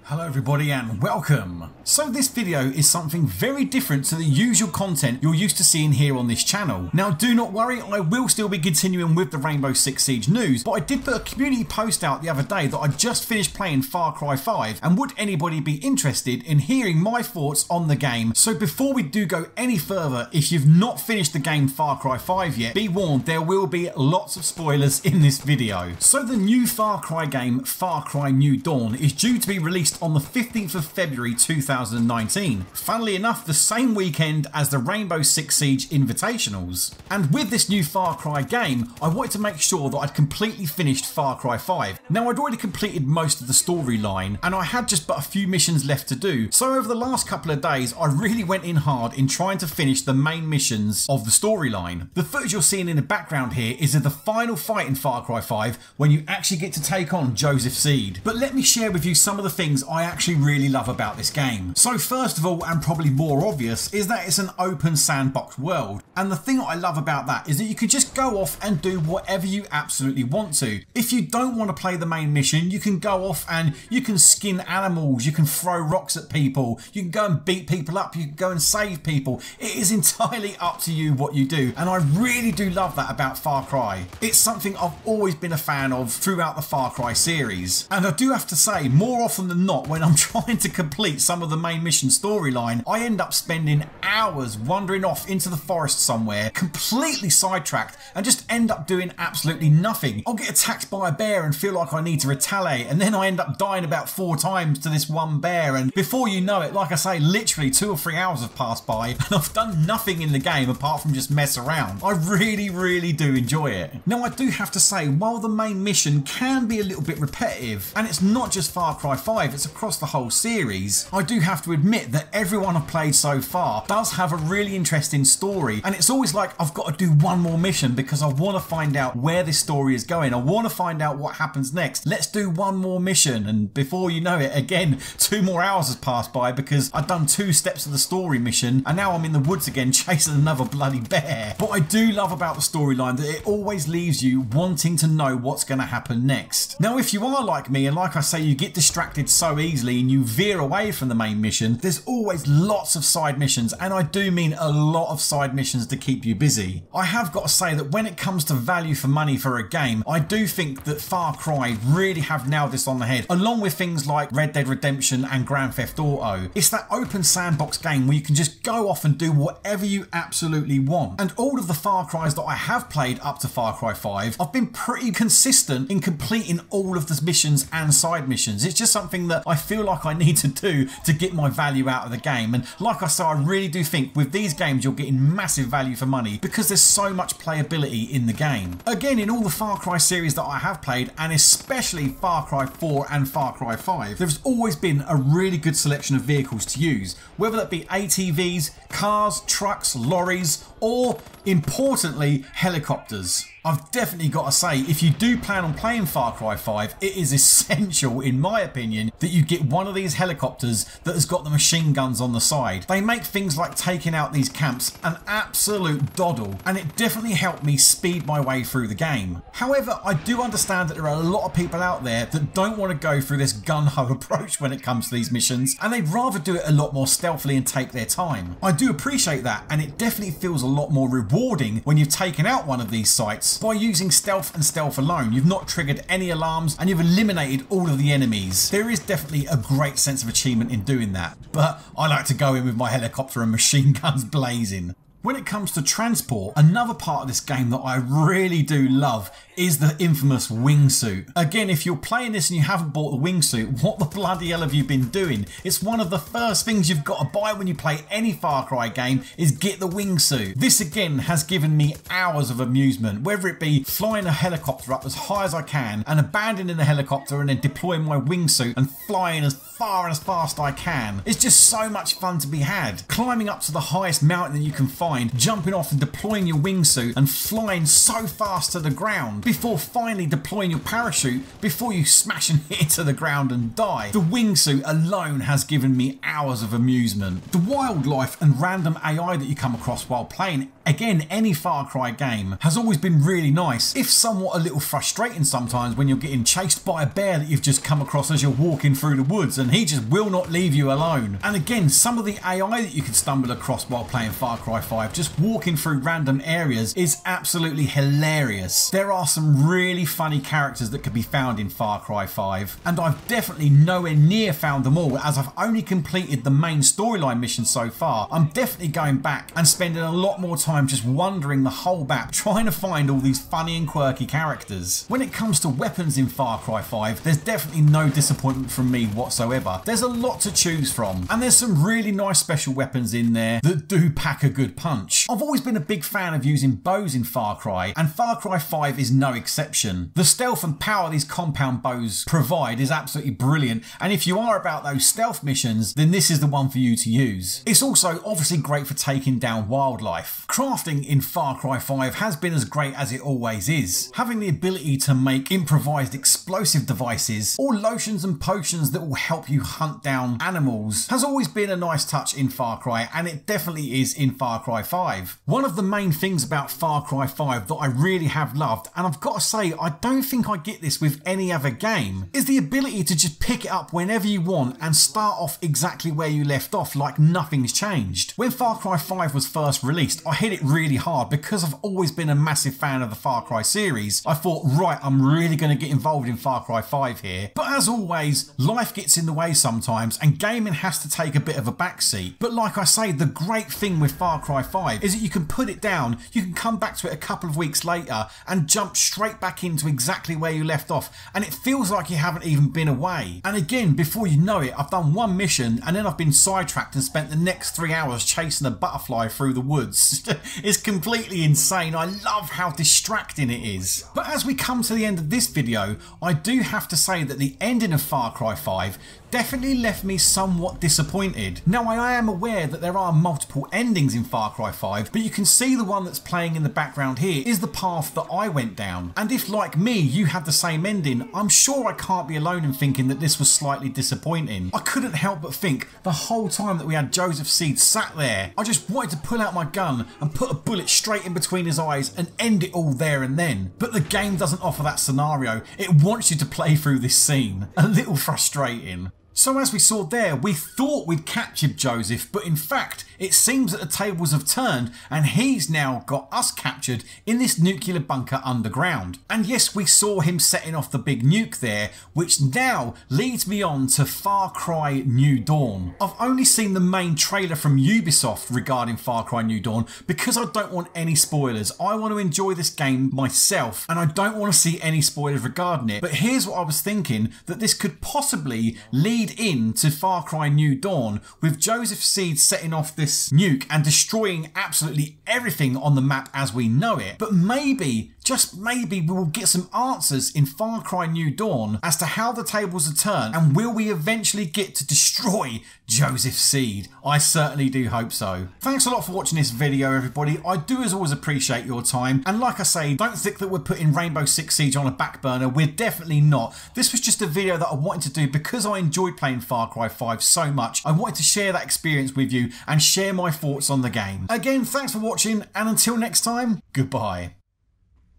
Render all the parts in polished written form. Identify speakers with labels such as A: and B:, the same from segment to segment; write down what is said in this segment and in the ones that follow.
A: Hello everybody and welcome. So this video is something very different to the usual content you're used to seeing here on this channel. Now do not worry, I will still be continuing with the Rainbow Six Siege news, but I did put a community post out the other day that I just finished playing Far Cry 5 and would anybody be interested in hearing my thoughts on the game. So before we do go any further, if you've not finished the game Far Cry 5 yet, be warned there will be lots of spoilers in this video. So the new Far Cry game, Far Cry New Dawn, is due to be released on the 15th of February 2019. Funnily enough, the same weekend as the Rainbow Six Siege Invitationals. And with this new Far Cry game, I wanted to make sure that I'd completely finished Far Cry 5. Now I'd already completed most of the storyline and I had just but a few missions left to do. So over the last couple of days, I really went in hard in trying to finish the main missions of the storyline. The footage you're seeing in the background here is of the final fight in Far Cry 5 when you actually get to take on Joseph Seed. But let me share with you some of the things I actually really love about this game. So first of all, and probably more obvious, is that it's an open sandbox world. And the thing that I love about that is that you can just go off and do whatever you absolutely want to. If you don't want to play the main mission, you can go off and you can skin animals, you can throw rocks at people, you can go and beat people up, you can go and save people. It is entirely up to you what you do. And I really do love that about Far Cry. It's something I've always been a fan of throughout the Far Cry series. And I do have to say, more often than not, when I'm trying to complete some of the main mission storyline, I end up spending hours wandering off into the forest somewhere, completely sidetracked, and just end up doing absolutely nothing. I'll get attacked by a bear and feel like I need to retaliate, and then I end up dying about 4 times to this one bear, and before you know it, like I say, literally 2 or 3 hours have passed by and I've done nothing in the game apart from just mess around. I really do enjoy it. Now I do have to say, while the main mission can be a little bit repetitive, and it's not just Far Cry 5, it's across the whole series, I do have to admit that everyone I've played so far does have a really interesting story, and it's always like I've got to do one more mission because I want to find out where this story is going. I want to find out what happens next. Let's do one more mission, and before you know it, again, 2 more hours has passed by because I've done 2 steps of the story mission and now I'm in the woods again chasing another bloody bear. But I do love about the storyline that it always leaves you wanting to know what's going to happen next. Now if you are like me, and like I say, you get distracted so easily and you veer away from the main mission, there's always lots of side missions, and I do mean a lot of side missions to keep you busy. I have got to say that when it comes to value for money for a game, I do think that Far Cry really have nailed this on the head, along with things like Red Dead Redemption and Grand Theft Auto. It's that open sandbox game where you can just go off and do whatever you absolutely want. And all of the Far Cries that I have played up to Far Cry 5, I've been pretty consistent in completing all of the missions and side missions. It's just something that I feel like I need to do to get my value out of the game. And like I say, I really do think with these games you're getting massive value for money because there's so much playability in the game. Again, in all the Far Cry series that I have played, and especially Far Cry 4 and Far Cry 5, there's always been a really good selection of vehicles to use, whether that be ATVs, cars, trucks, lorries, or importantly, helicopters. I've definitely got to say, if you do plan on playing Far Cry 5, it is essential, in my opinion, that you get one of these helicopters that has got the machine guns on the side. They make things like taking out these camps an absolute doddle, and it definitely helped me speed my way through the game. However, I do understand that there are a lot of people out there that don't want to go through this gun-ho approach when it comes to these missions, and they'd rather do it a lot more stealthily and take their time. I do appreciate that, and it definitely feels a lot more rewarding when you've taken out one of these sites by using stealth and stealth alone. You've not triggered any alarms and you've eliminated all of the enemies. There is definitely a great sense of achievement in doing that, but I like to go in with my helicopter and machine guns blazing. When it comes to transport, another part of this game that I really do love is the infamous wingsuit. Again, if you're playing this and you haven't bought the wingsuit, what the bloody hell have you been doing? It's one of the first things you've got to buy when you play any Far Cry game is get the wingsuit. This again has given me hours of amusement, whether it be flying a helicopter up as high as I can and abandoning the helicopter and then deploying my wingsuit and flying as far and as fast as I can. It's just so much fun to be had. Climbing up to the highest mountain that you can find mind jumping off and deploying your wingsuit and flying so fast to the ground before finally deploying your parachute before you smash and hit to the ground and die. The wingsuit alone has given me hours of amusement. The wildlife and random AI that you come across while playing, again, any Far Cry game, has always been really nice, if somewhat a little frustrating sometimes when you're getting chased by a bear that you've just come across as you're walking through the woods and he just will not leave you alone. And again, some of the AI that you can stumble across while playing Far Cry 5, just walking through random areas, is absolutely hilarious. There are some really funny characters that could be found in Far Cry 5, and I've definitely nowhere near found them all, as I've only completed the main storyline mission so far. I'm definitely going back and spending a lot more time just wandering the whole map trying to find all these funny and quirky characters. When it comes to weapons in Far Cry 5, there's definitely no disappointment from me whatsoever. There's a lot to choose from, and there's some really nice special weapons in there that do pack a good punch. I've always been a big fan of using bows in Far Cry, and Far Cry 5 is no exception. The stealth and power these compound bows provide is absolutely brilliant, and if you are about those stealth missions, then this is the one for you to use. It's also obviously great for taking down wildlife. Crafting in Far Cry 5 has been as great as it always is. Having the ability to make improvised explosive devices or lotions and potions that will help you hunt down animals has always been a nice touch in Far Cry, and it definitely is in Far Cry 5. One of the main things about Far Cry 5 that I really have loved, and I've got to say I don't think I get this with any other game, is the ability to just pick it up whenever you want and start off exactly where you left off like nothing's changed. When Far Cry 5 was first released, I hit it really hard because I've always been a massive fan of the Far Cry series. I thought, right, I'm really going to get involved in Far Cry 5 here. But as always, life gets in the way sometimes and gaming has to take a bit of a backseat. But like I say, the great thing with Far Cry 5 is that you can put it down, you can come back to it a couple of weeks later and jump straight back into exactly where you left off, and it feels like you haven't even been away. And again, before you know it, I've done one mission and then I've been sidetracked and spent the next 3 hours chasing a butterfly through the woods. It's completely insane. I love how distracting it is. But as we come to the end of this video, I do have to say that the ending of Far Cry 5 definitely left me somewhat disappointed. Now, I am aware that there are multiple endings in Far Cry 5, but you can see the one that's playing in the background here is the path that I went down. And if, like me, you had the same ending, I'm sure I can't be alone in thinking that this was slightly disappointing. I couldn't help but think the whole time that we had Joseph Seed sat there, I just wanted to pull out my gun and put a bullet straight in between his eyes and end it all there and then. But the game doesn't offer that scenario. It wants you to play through this scene. A little frustrating. So as we saw there, we thought we'd captured Joseph, but in fact, it seems that the tables have turned and he's now got us captured in this nuclear bunker underground. And yes, we saw him setting off the big nuke there, which now leads me on to Far Cry New Dawn. I've only seen the main trailer from Ubisoft regarding Far Cry New Dawn because I don't want any spoilers. I want to enjoy this game myself and I don't want to see any spoilers regarding it. But here's what I was thinking, that this could possibly lead into Far Cry New Dawn with Joseph Seed setting off this nuke and destroying absolutely everything on the map as we know it. But maybe, just maybe, we will get some answers in Far Cry New Dawn as to how the tables are turned, and will we eventually get to destroy Joseph Seed? I certainly do hope so. Thanks a lot for watching this video, everybody. I do as always appreciate your time, and like I say, don't think that we're putting Rainbow Six Siege on a back burner. We're definitely not. This was just a video that I wanted to do because I enjoyed playing Far Cry 5 so much. I wanted to share that experience with you and share my thoughts on the game. Again, thanks for watching, and until next time, goodbye.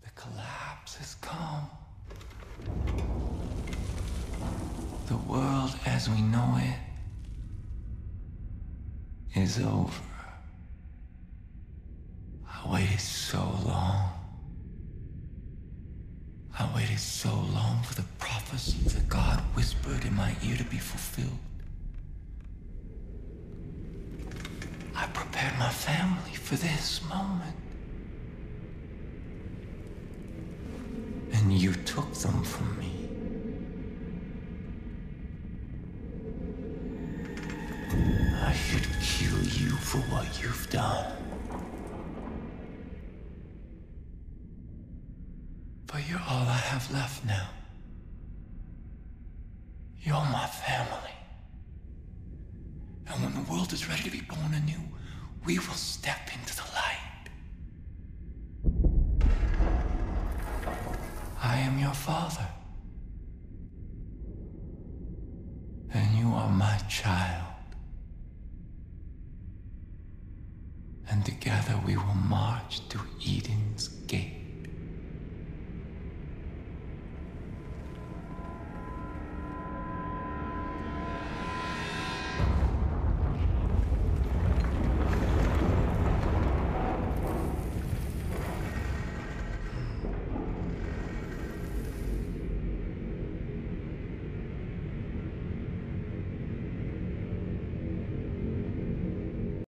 B: The collapse has come. The world as we know it is over. I waited so long. I waited so long for the prophecy that God whispered in my ear to be fulfilled. I prepared my family for this moment. And you took them from me. I should kill you for what you've done. But you're all I have left now. You're my family. And when the world is ready to be born anew, we will step into the light. my child. And together we will march to